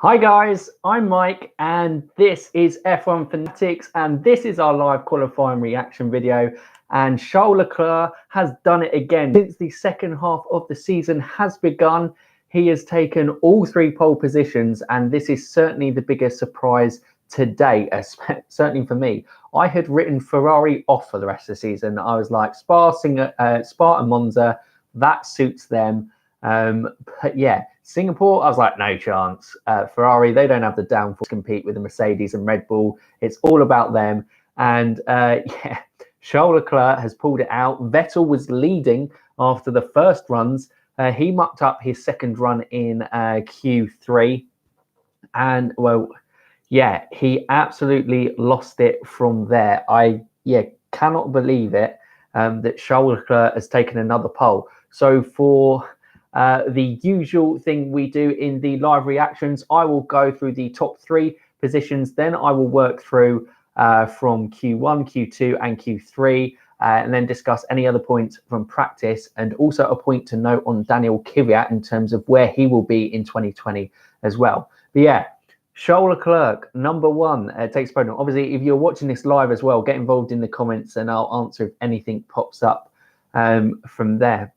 Hi guys, I'm Mike and this is F1 Fanatics and this is our live qualifying reaction video, and Charles Leclerc has done it again. Since the second half of the season has begun, he has taken all three pole positions, and this is certainly the biggest surprise today, certainly for me. I had written Ferrari off for the rest of the season. I was like, Spa and Monza, that suits them. But yeah, Singapore, I was like, no chance. Ferrari, they don't have the downforce to compete with the Mercedes and Red Bull. It's all about them. And yeah, Charles Leclerc has pulled it out. Vettel was leading after the first runs. He mucked up his second run in Q3. And well, yeah, he absolutely lost it from there. I cannot believe it that Charles Leclerc has taken another pole. So for the usual thing we do in the live reactions, I will go through the top three positions, then I will work through from Q1, Q2 and Q3, and then discuss any other points from practice, and also a point to note on Daniel Kvyat in terms of where he will be in 2020 as well. But yeah, Charles Leclerc, number one, takes podium. Obviously, if you're watching this live as well, get involved in the comments and I'll answer if anything pops up from there.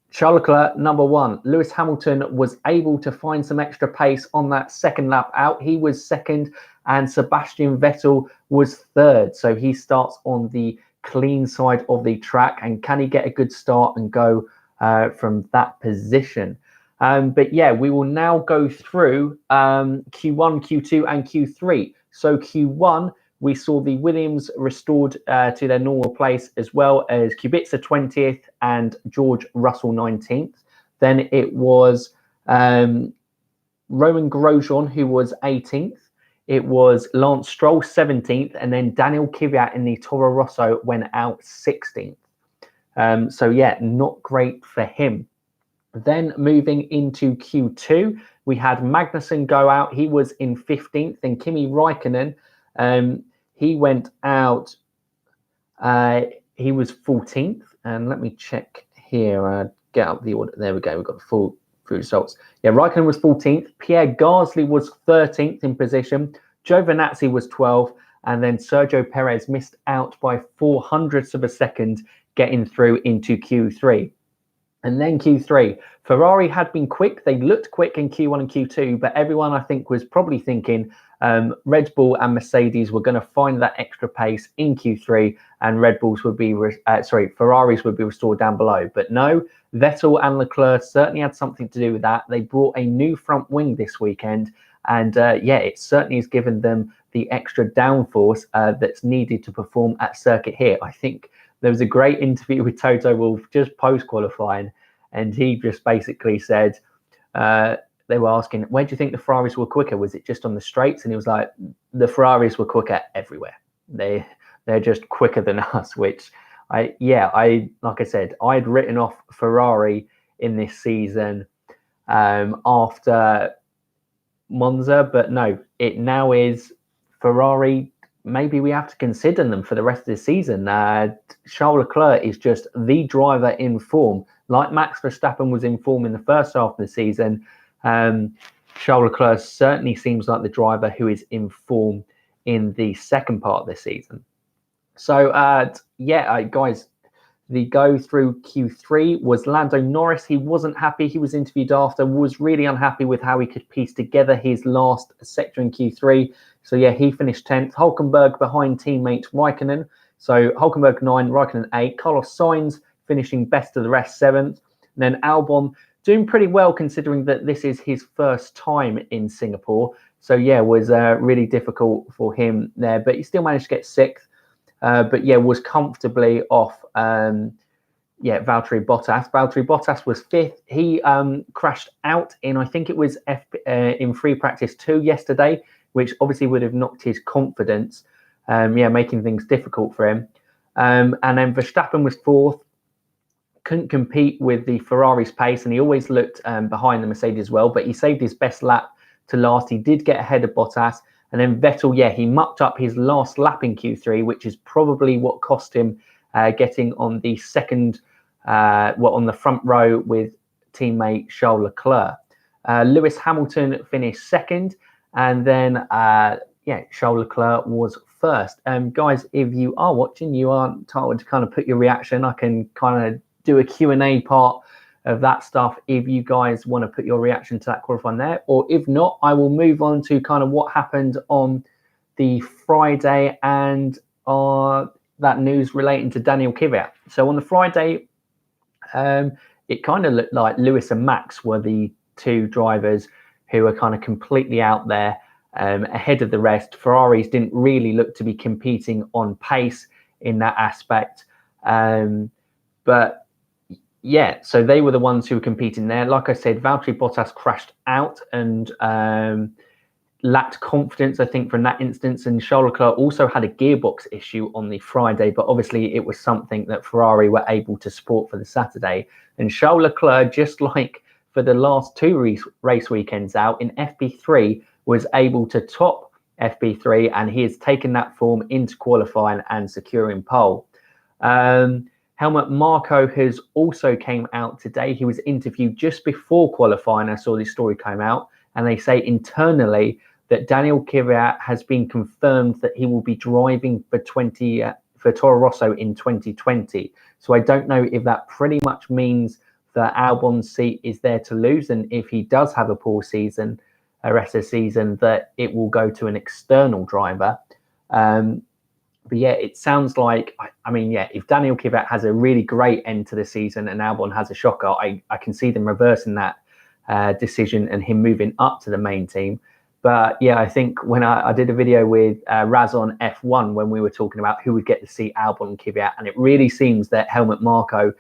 Charles Leclerc, number one. Lewis Hamilton was able to find some extra pace on that second lap out. He was second and Sebastian Vettel was third. So he starts on the clean side of the track. And can he get a good start and go from that position? But yeah, we will now go through Q1, Q2 and Q3. So Q1, we saw the Williams restored to their normal place, as well as Kubica 20th and George Russell 19th. Then it was Roman Grosjean, who was 18th. It was Lance Stroll 17th, and then Daniel Kvyat in the Toro Rosso went out 16th. So yeah, not great for him. Then moving into Q2, we had Magnussen go out. He was in 15th, and Kimi Raikkonen, he went out. He was 14th, and let me check here. Get up the order. There we go. We've got the full results. Yeah, Raikkonen was 14th. Pierre Gasly was 13th in position. Giovinazzi was 12th, and then Sergio Perez missed out by 0.04 of a second, getting through into Q3. And then Q3, Ferrari had been quick. They looked quick in Q1 and Q2, but everyone, I think, was probably thinking Red Bull and Mercedes were going to find that extra pace in Q3, and Ferraris would be restored down below. But no, Vettel and Leclerc certainly had something to do with that. They brought a new front wing this weekend, and yeah, it certainly has given them the extra downforce that's needed to perform at circuit here. I think there was a great interview with Toto Wolff just post-qualifying, and he just basically said, they were asking, where do you think the Ferraris were quicker? Was it just on the straights? And he was like, the Ferraris were quicker everywhere. They're just quicker than us, which like I said, I'd written off Ferrari in this season after Monza, but no, it now is Ferrari. Maybe we have to consider them for the rest of the season. Charles Leclerc is just the driver in form. Like Max Verstappen was in form in the first half of the season, Charles Leclerc certainly seems like the driver who is in form in the second part of the season. So, guys, the go through Q3 was Lando Norris. He wasn't happy. He was interviewed after, was really unhappy with how he could piece together his last sector in Q3. So yeah, he finished 10th. Hulkenberg behind teammate Raikkonen. So Hulkenberg 9, Raikkonen 8. Carlos Sainz finishing best of the rest 7th. And then Albon doing pretty well considering that this is his first time in Singapore. So yeah, was really difficult for him there, but he still managed to get 6th. But yeah, was comfortably off. Valtteri Bottas. Valtteri Bottas was 5th. He crashed out in, I think it was in free practice 2 yesterday, which obviously would have knocked his confidence. Making things difficult for him. And then Verstappen was 4th. Couldn't compete with the Ferrari's pace, and he always looked behind the Mercedes as well, but he saved his best lap to last. He did get ahead of Bottas. And then Vettel, he mucked up his last lap in Q3, which is probably what cost him getting on the second, on the front row with teammate Charles Leclerc. Lewis Hamilton finished second, and then Charles Leclerc was first. Guys, if you are watching, you aren't entitled to kind of put your reaction. I can kind of do a Q&A part of that stuff if you guys want to put your reaction to that qualifying there, or if not, I will move on to kind of what happened on the Friday and that news relating to Daniel Kvyat. So on the Friday, it kind of looked like Lewis and Max were the two drivers who were kind of completely out there ahead of the rest. Ferraris didn't really look to be competing on pace in that aspect. But yeah, so they were the ones who were competing there. Like I said, Valtteri Bottas crashed out and lacked confidence, I think, from that instance. And Charles Leclerc also had a gearbox issue on the Friday, but obviously it was something that Ferrari were able to support for the Saturday. And Charles Leclerc, just like for the last two race weekends out in FP3, was able to top FP3, and he has taken that form into qualifying and securing pole. Helmut Marko has also came out today. He was interviewed just before qualifying. I saw this story come out, and they say internally that Daniel Kvyat has been confirmed that he will be driving for Toro Rosso in 2020. So I don't know if that pretty much means that Albon's seat is there to lose, and if he does have a poor season, a rest of the season, that it will go to an external driver. But yeah, it sounds like, I mean, yeah, if Daniel Kvyat has a really great end to the season and Albon has a shocker, I can see them reversing that decision and him moving up to the main team. But yeah, I think when I did a video with Raz on F1 when we were talking about who would get to see Albon and Kvyat, and it really seems that Helmut Marko,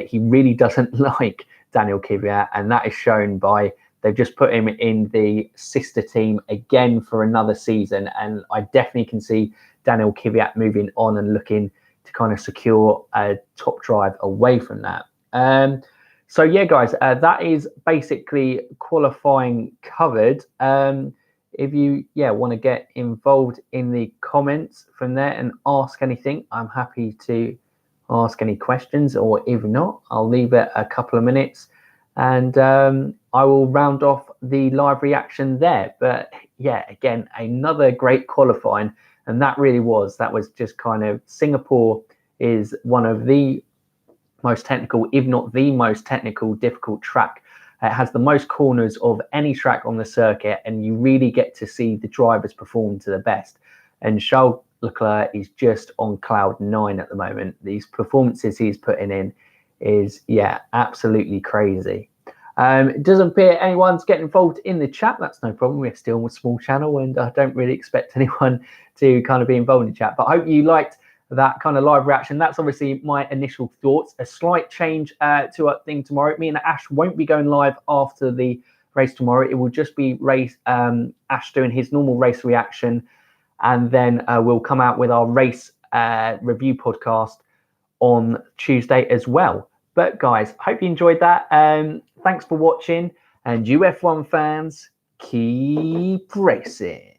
he really doesn't like Daniel Kvyat, and that is shown by they've just put him in the sister team again for another season. And I definitely can see Daniel Kvyat moving on and looking to kind of secure a top drive away from that. So yeah, guys, that is basically qualifying covered. If you want to get involved in the comments from there and ask anything, I'm happy to ask any questions, or if not, I'll leave it a couple of minutes and I will round off the live reaction there. But yeah, again, another great qualifying, and that was just kind of, Singapore is one of the most technical, if not the most technical, difficult track. It has the most corners of any track on the circuit, and you really get to see the drivers perform to the best. And Charles Leclerc is just on cloud 9 at the moment. These performances he's putting in is, yeah, absolutely crazy. It doesn't appear anyone's getting involved in the chat. That's no problem. We're still a small channel, and I don't really expect anyone to kind of be involved in the chat. But I hope you liked that kind of live reaction. That's obviously my initial thoughts. A slight change to a thing tomorrow. Me and Ash won't be going live after the race tomorrow. It will just be Ash doing his normal race reaction, and then we'll come out with our race review podcast on Tuesday as well. But guys, hope you enjoyed that. Thanks for watching, and you F1 fans, keep racing.